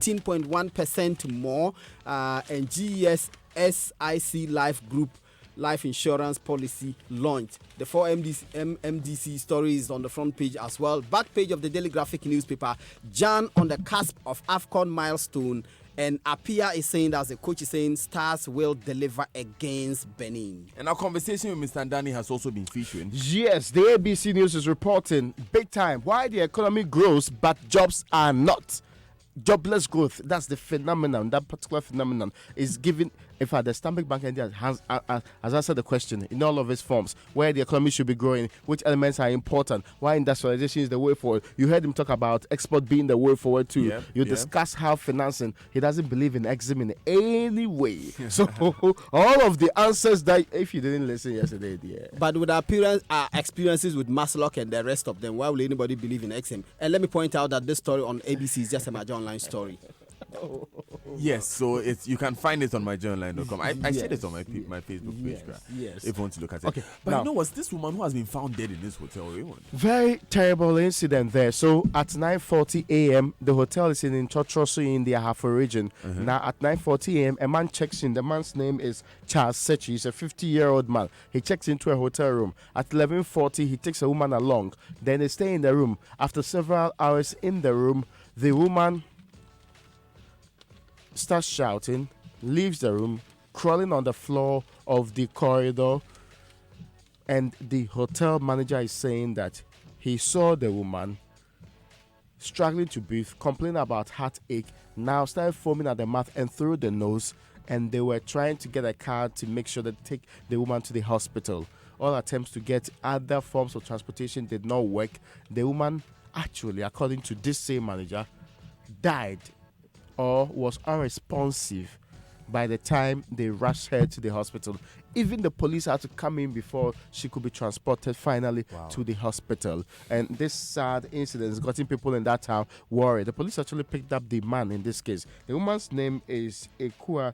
18.1% more, and GES SIC Life Group life insurance policy launched. The 4MDC story is on the front page as well. Back page of the Daily Graphic newspaper. Jan on the cusp of AFCON milestone, and Apia is saying, as the coach is saying, Stars will deliver against Benin. And our conversation with Mr. Ndani has also been featuring. Yes, the ABC News is reporting big time why the economy grows but jobs are not. Jobless growth, that's the phenomenon. That particular phenomenon is given. In fact, the Stanbic Bank India has answered the question in all of its forms: where the economy should be growing, which elements are important, why industrialization is the way forward. You heard him talk about export being the way forward too. You discuss how financing. He doesn't believe in exim in any way. So all of the answers that, if you didn't listen yesterday, But with our experiences with Maslock and the rest of them, why will anybody believe in exim? And let me point out that this story on ABC is just a major online story. Yes, so you can find it on myjournalline.com. I said it on my Facebook page. Yes. If you want to look at it. Okay, but now, you know what's this woman who has been found dead in this hotel? Very terrible incident there. So at 9:40 a.m., the hotel is in Chotroso in the Ahafo region. Now at 9:40 a.m., a man checks in. The man's name is Charles Sechi. He's a 50-year-old man. He checks into a hotel room. At 11:40, he takes a woman along. Then they stay in the room. After several hours in the room, the woman starts shouting, leaves the room, crawling on the floor of the corridor, and the hotel manager is saying that he saw the woman struggling to breathe, complaining about heartache, now started foaming at the mouth and through the nose, and they were trying to get a car to make sure that they take the woman to the hospital. All attempts to get other forms of transportation did not work. The woman actually, according to this same manager, died or was unresponsive by the time they rushed her to the hospital. Even the police had to come in before she could be transported finally to the hospital. And this sad incident has gotten people in that town worried. The police actually picked up the man in this case. The woman's name is Ekua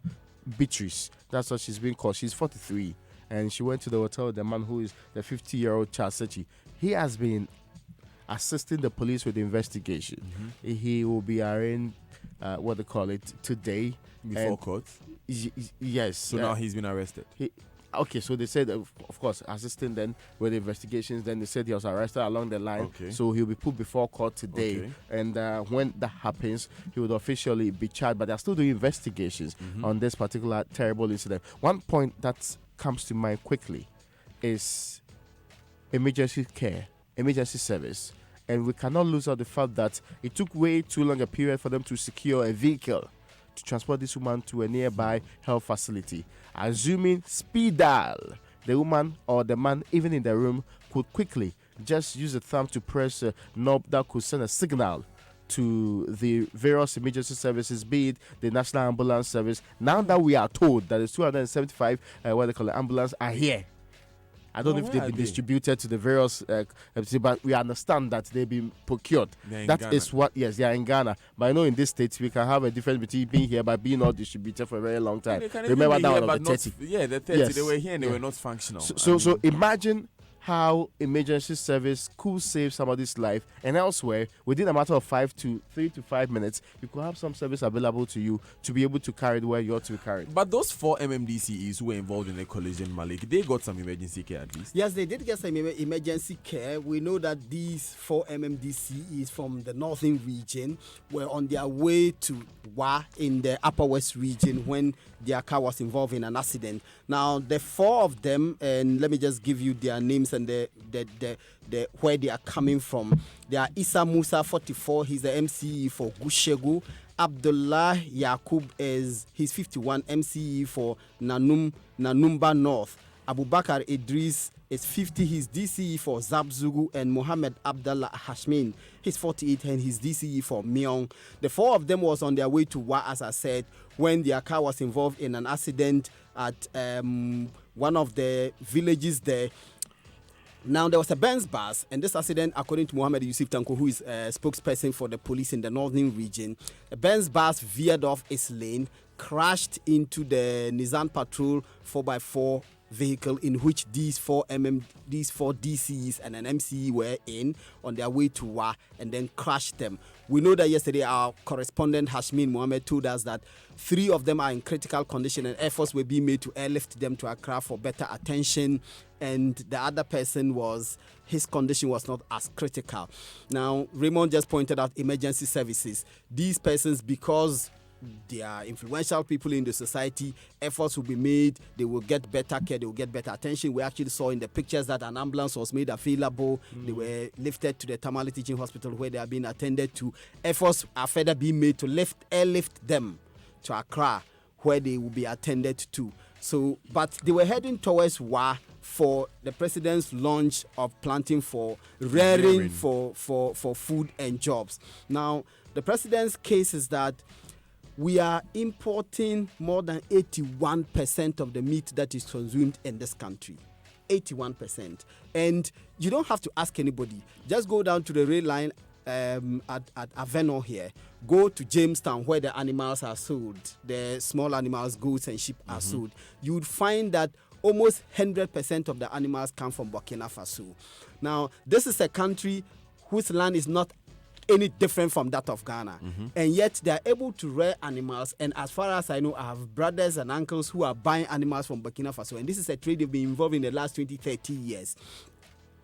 Beatrice. That's what she's being called. She's 43. And she went to the hotel with the man who is the 50-year-old Charles Sechi. He has been assisting the police with the investigation. He will be arraigned today before court. Yes. So now he's been arrested. So they said, of course, assisting then with the investigations. Then they said he was arrested along the line. So he'll be put before court today. And when that happens, he would officially be charged. But they're still doing investigations on this particular terrible incident. One point that comes to mind quickly is emergency care, emergency service. And we cannot lose out the fact that it took way too long a period for them to secure a vehicle to transport this woman to a nearby health facility. Assuming speed dial, the woman or the man, even in the room, could quickly just use a thumb to press a knob that could send a signal to the various emergency services, be it the National Ambulance Service. Now that we are told that the 275 ambulance are here, I don't know if they've been distributed to the various, but we understand that they've been procured. That is what, yes, they are in Ghana. But I know in this state, we can have a difference between being here but being not distributed for a very long time. Remember that one of the 30. The 30, yes. They were here and they were not functional. So imagine how emergency service could save somebody's life, and elsewhere within a matter of 3 to 5 minutes you could have some service available to you to be able to carry it where you ought to be carried. But those 4 MMDCEs who were involved in the collision, Malik, they got some emergency care at least. Yes, they did get some emergency care. We know that these 4 MMDCEs from the northern region were on their way to Wa in the upper west region when their car was involved in an accident. Now the 4 of them, and let me just give you their names and the where they are coming from. They are Issa Musa, 44. He's the MCE for Gushegu. Abdullah Yakub he's 51, MCE for Nanumba North. Abubakar Idris is 50. He's DCE for Zabzugu, and Mohammed Abdallah Hashmin, he's 48, and he's DCE for Myong. The 4 of them was on their way to Wa, as I said, when their car was involved in an accident at one of the villages there. Now, there was a Benz bus, and this accident, according to Mohammed Yusuf Tanko, who is a spokesperson for the police in the northern region, a Benz bus veered off its lane, crashed into the Nissan Patrol 4x4 vehicle in which these four DCs and an MCE were in on their way to Wa and then crashed them. We know that yesterday our correspondent Hashmin Mohammed told us that 3 of them are in critical condition and efforts were being made to airlift them to Accra for better attention, and the other person his condition was not as critical. Now, Raymond just pointed out emergency services. These persons, because they are influential people in the society, efforts will be made, they will get better care, they will get better attention. We actually saw in the pictures that an ambulance was made available. They were lifted to the Tamale Teaching Hospital where they are being attended to. Efforts are further being made to airlift them to Accra where they will be attended to. So, but they were heading towards Wa for the president's launch of planting for rearing for food and jobs. Now, the president's case is that we are importing more than 81% of the meat that is consumed in this country. 81%. And you don't have to ask anybody. Just go down to the rail line at Avenor here. Go to Jamestown where the animals are sold. The small animals, goats and sheep are sold. You would find that almost 100% of the animals come from Burkina Faso. Now, this is a country whose land is not any different from that of Ghana. And yet they are able to rear animals. And as far as I know, I have brothers and uncles who are buying animals from Burkina Faso. And this is a trade they've been involved in the last 20, 30 years.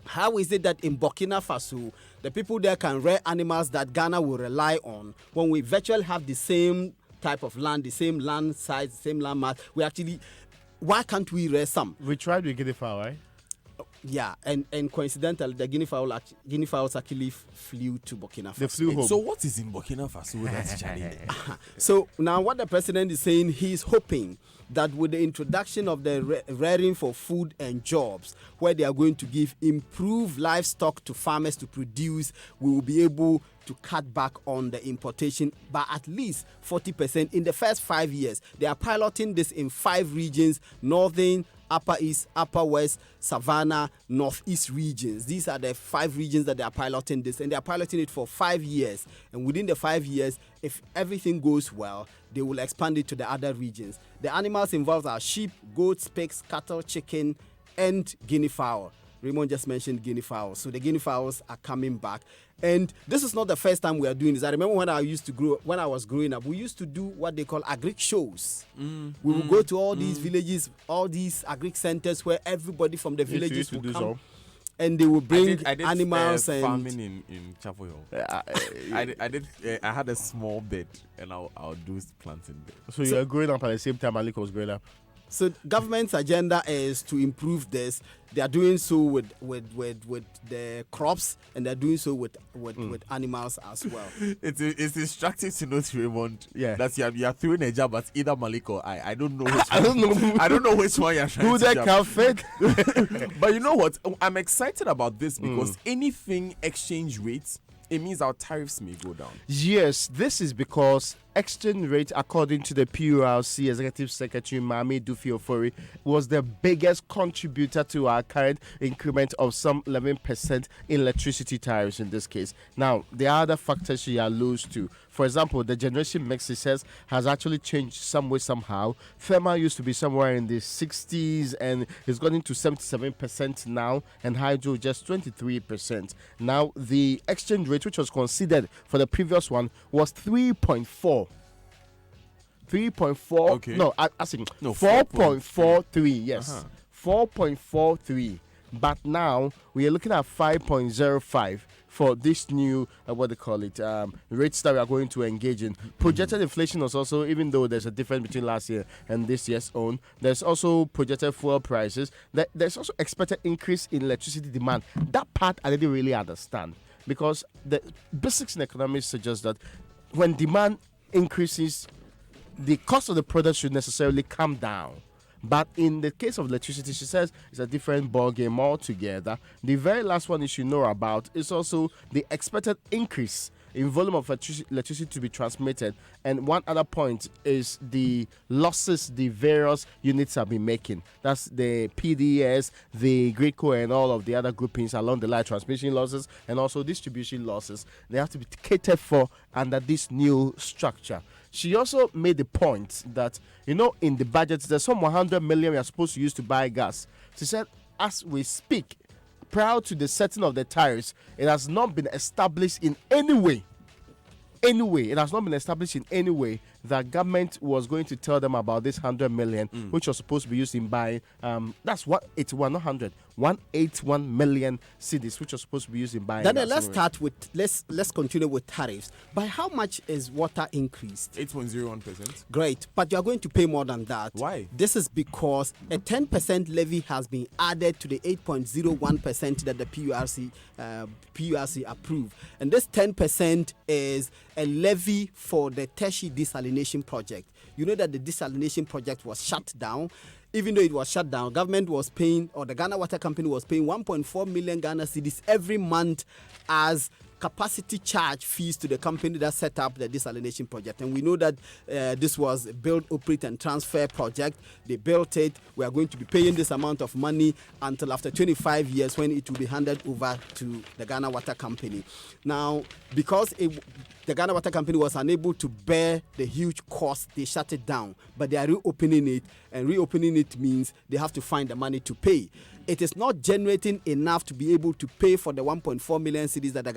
How is it that in Burkina Faso, the people there can rear animals that Ghana will rely on when we virtually have the same type of land, the same land size, the same land mass? Why can't we rear some? We tried with guinea fowl, right? Yeah, and coincidentally, the guinea fowls actually flew to Burkina Faso. They flew home. So what is in Burkina Faso that's challenging? So now what the president is saying, he's hoping that with the introduction of the rearing for food and jobs, where they are going to give improved livestock to farmers to produce, we will be able to cut back on the importation by at least 40% in the first 5 years. They are piloting this in 5 regions: Northern, Upper East, Upper West, Savannah, Northeast regions. These are the 5 regions that they are piloting this, and they are piloting it for 5 years. And within the 5 years, if everything goes well, they will expand it to the other regions. The animals involved are sheep, goats, pigs, cattle, chicken, and guinea fowl. Raymond just mentioned guinea fowls. So the guinea fowls are coming back. And this is not the first time we are doing this. I remember when I was growing up, we used to do what they call agric shows. We would go to all these villages, all these agric centers where everybody from the villages would come. So. And they will bring I did animals and farming in Chapel Hill. I had a small bed and I'll do planting there. So you are growing up at the same time Malik was growing up. So government's agenda is to improve this. They are doing so with the crops, and they're doing so with animals as well. It's instructive to note, Raymond, yeah, that you are throwing a jab at either Malik or I. I don't know which one. I don't know which one you're trying to jab. Who that can fake? But you know what? I'm excited about this because anything exchange rates, it means our tariffs may go down. Yes, this is because exchange rate, according to the PURC Executive Secretary Mami Dufi-Ofori, was the biggest contributor to our current increment of some 11% in electricity tariffs in this case. Now, there are other factors she alludes to. For example, the generation mix, he says, has actually changed some way, somehow. Thermal used to be somewhere in the 60s and it's gone into 77% now, and hydro just 23%. Now, the exchange rate, which was considered for the previous one, was 3.4. 3.4. Okay. No, I think 4.43. Yes, 4.43. But now we are looking at 5.05 for this new what they call it rates that we are going to engage in. Projected inflation was also, even though there's a difference between last year and this year's own, there's also projected fuel prices. There's also expected increase in electricity demand. That part I didn't really understand, because the basics in economics suggest that when demand increases, the cost of the product should necessarily come down. But in the case of electricity, she says it's a different ballgame altogether. The very last one you should know about is also the expected increase in volume of electricity to be transmitted. And one other point is the losses the various units have been making. That's the PDS, the GRIDCO, and all of the other groupings along the line, transmission losses and also distribution losses. They have to be catered for under this new structure. She also made the point that, in the budget, there's some 100 million we are supposed to use to buy gas. She said, as we speak, prior to the setting of the tariffs, it has not been established in any way. It has not been established in any way that government was going to tell them about this 100 million, which was supposed to be used in buying. That's what it's 181 million cedis, which was supposed to be used in buying. Then let's continue with tariffs. By how much is water increased? 8.01%. Great, but you are going to pay more than that. Why? This is because a 10% levy has been added to the 8.01% that the PURC approved, and this 10% is a levy for the tertiary desalination project. You know that the desalination project was shut down. Even though it was shut down, government was paying, or the Ghana Water Company was paying 1.4 million Ghana cedis every month as capacity charge fees to the company that set up the desalination project. And we know that this was a build, operate, and transfer project. They built it. We are going to be paying this amount of money until after 25 years when it will be handed over to the Ghana Water Company. Now, because the Ghana Water Company was unable to bear the huge cost, they shut it down. But they are reopening it, and reopening it means they have to find the money to pay. It is not generating enough to be able to pay for the 1.4 million cedis that the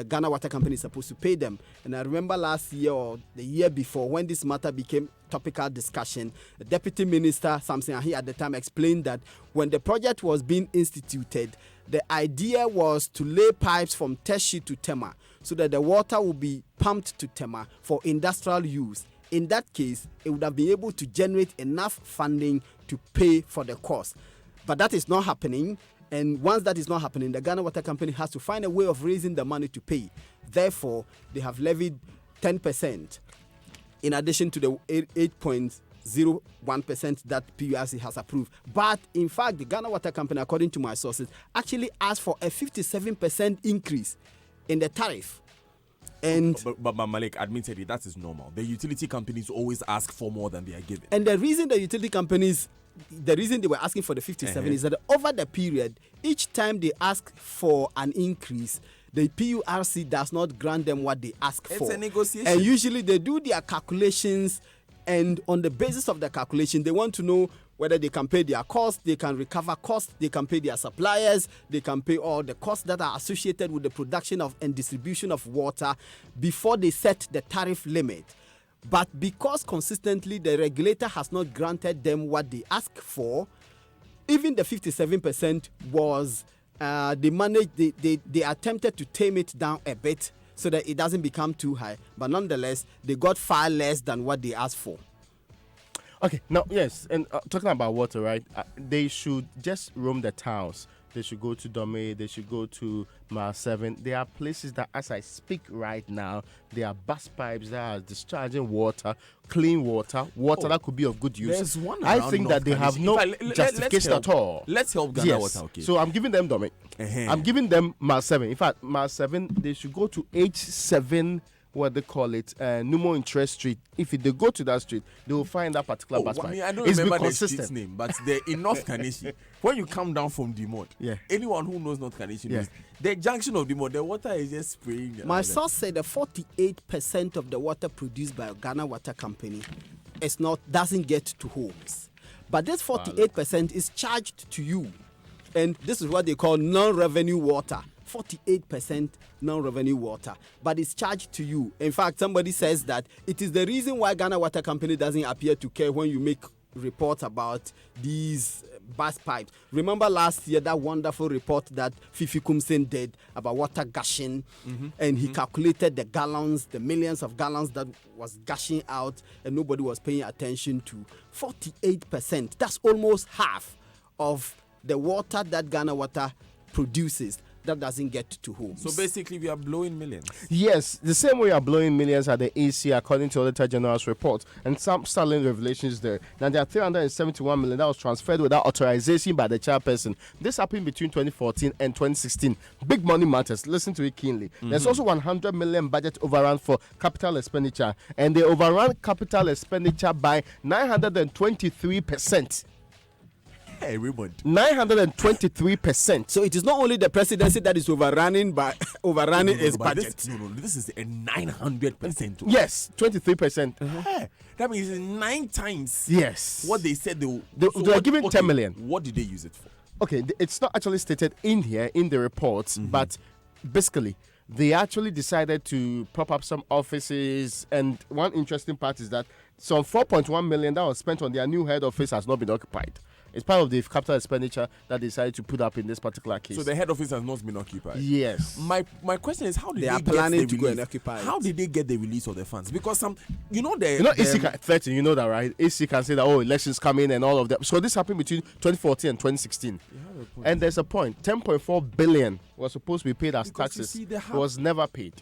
Ghana Water Company is supposed to pay them. And I remember last year or the year before when this matter became topical discussion, the Deputy Minister Samson Ahi at the time explained that when the project was being instituted, the idea was to lay pipes from Teshi to Tema so that the water will be pumped to Tema for industrial use. In that case, it would have been able to generate enough funding to pay for the cost. But that is not happening, and once that is not happening, the Ghana Water Company has to find a way of raising the money to pay. Therefore, they have levied 10% in addition to the 8.01% that PURC has approved. But in fact, the Ghana Water Company, according to my sources, actually asked for a 57% increase in the tariff. And but Malik, admittedly, that is normal. The utility companies always ask for more than they are given. And the reason the utility companies, the reason they were asking for the 57 is that over the period, each time they ask for an increase, the PURC does not grant them what they ask for. It's a negotiation. And usually they do their calculations, and on the basis of the calculation, they want to know whether they can pay their costs, they can recover costs, they can pay their suppliers, they can pay all the costs that are associated with the production of and distribution of water before they set the tariff limit. But because consistently the regulator has not granted them what they ask for, even the 57% was they attempted to tame it down a bit so that it doesn't become too high. But nonetheless, they got far less than what they asked for. Okay, now, yes, and talking about water, right? They should just roam the towns. They should go to Dome, they should go to Mile 7. There are places that, as I speak right now, there are bus pipes that are discharging water, clean water, that could be of good use. There's one I think that they have no justification at all. Let's help Ghana Water, okay? So I'm giving them Dome. I'm giving them Mile 7. In fact, Mile 7, they should go to H7, what they call it, Numo Interest Street. If they go to that street, they will find that particular bus pipe. I don't remember the street's name, but in North Kaneshie, when you come down from Dumont, anyone who knows North Kaneshie knows the junction of Dumont, the water is just spraying. My source said that 48% of the water produced by Ghana Water Company doesn't get to homes, but this 48% is charged to you, and this is what they call non-revenue water. 48% non-revenue water, but it's charged to you. In fact, somebody says that it is the reason why Ghana Water Company doesn't appear to care when you make reports about these bus pipes. Remember last year that wonderful report that Fifi Kumsen did about water gushing, and he calculated the gallons, the millions of gallons that was gushing out, and nobody was paying attention to. 48%. That's almost half of the water that Ghana Water produces that doesn't get to homes. So basically, we are blowing millions. Yes, the same way we are blowing millions at the AC, according to Auditor General's report, and some startling revelations there. Now, there are 371 million that was transferred without authorization by the chairperson. This happened between 2014 and 2016. Big money matters. Listen to it keenly. There's also 100 million budget overrun for capital expenditure, and they overrun capital expenditure by 923%. Hey, Raymond. 923%. So it is not only the presidency that is overrunning its budget. This is a 900%. Yes, 23%. Hey, that means 9 times. Yes. What they said they are giving 10 million. What did they use it for? Okay, it's not actually stated in here in the reports, but basically they actually decided to prop up some offices, and one interesting part is that some 4.1 million that was spent on their new head office has not been occupied. It's part of the capital expenditure that they decided to put up in this particular case. So the head office has not been occupied. Yes. My question is, how did they are planning to go and release? occupy? How did they get the release of the funds? Because AC can threaten, you know that, right? AC can say that elections coming and all of that. So this happened between 2014 and 2016. And there's a point. 10.4 billion was supposed to be paid as taxes. It was never paid.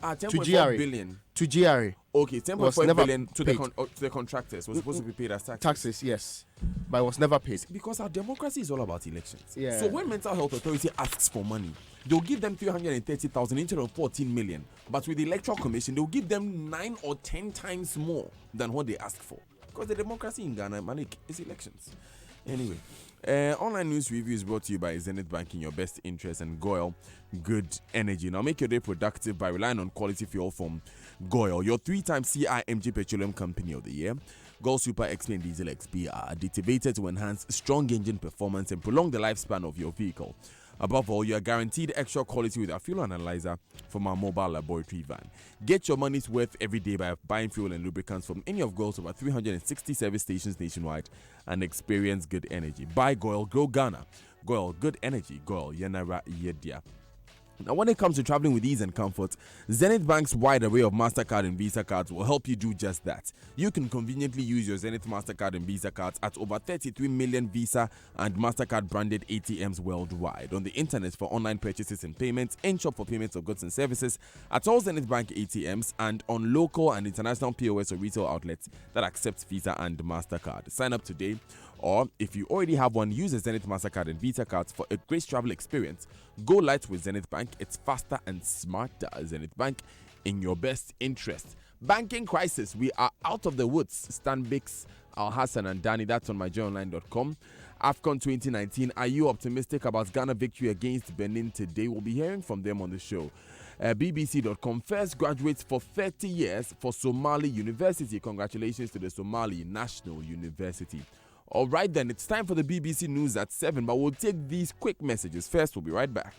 10.4 billion to GRA. Okay, 10.4 billion to the contractors was supposed to be paid as taxes. Taxes, yes, but it was never paid. Because our democracy is all about elections. Yeah. So when Mental Health Authority asks for money, they'll give them 330,000 instead of 14 million. But with the Electoral Commission, they'll give them 9 or 10 times more than what they ask for. Because the democracy in Ghana, Manik, is elections. Anyway, online news review is brought to you by Zenith Bank in your best interest and Goil Good Energy. Now make your day productive by relying on quality fuel from Goil, your 3-time CIMG Petroleum Company of the Year. Goil Super XP and Diesel XP are activated to enhance strong engine performance and prolong the lifespan of your vehicle. Above all, you are guaranteed extra quality with our fuel analyzer from our mobile laboratory van. Get your money's worth every day by buying fuel and lubricants from any of Goil's over 360 service stations nationwide and experience good energy. Buy Goil, grow Ghana. Goil, good energy. Goil, Yenara Yedia. Now, when it comes to traveling with ease and comfort, Zenith Bank's wide array of MasterCard and Visa cards will help you do just that. You can conveniently use your Zenith MasterCard and Visa cards at over 33 million Visa and MasterCard branded ATMs worldwide, on the internet for online purchases and payments, in-shop for payments of goods and services, at all Zenith Bank ATMs, and on local and international POS or retail outlets that accept Visa and MasterCard. Sign up today, or if you already have one, use a Zenith MasterCard and Visa cards for a great travel experience. Go light with Zenith Bank. It's faster and smarter. Zenith Bank, in your best interest. Banking crisis. We are out of the woods. Stan Bix, Al Hassan and Danny. That's on myjoyonline.com. AFCON 2019. Are you optimistic about Ghana victory against Benin today? We'll be hearing from them on the show. BBC.com. First graduates for 30 years for Somali University. Congratulations to the Somali National University. All right, then, it's time for the BBC News at 7, but we'll take these quick messages first. We'll be right back.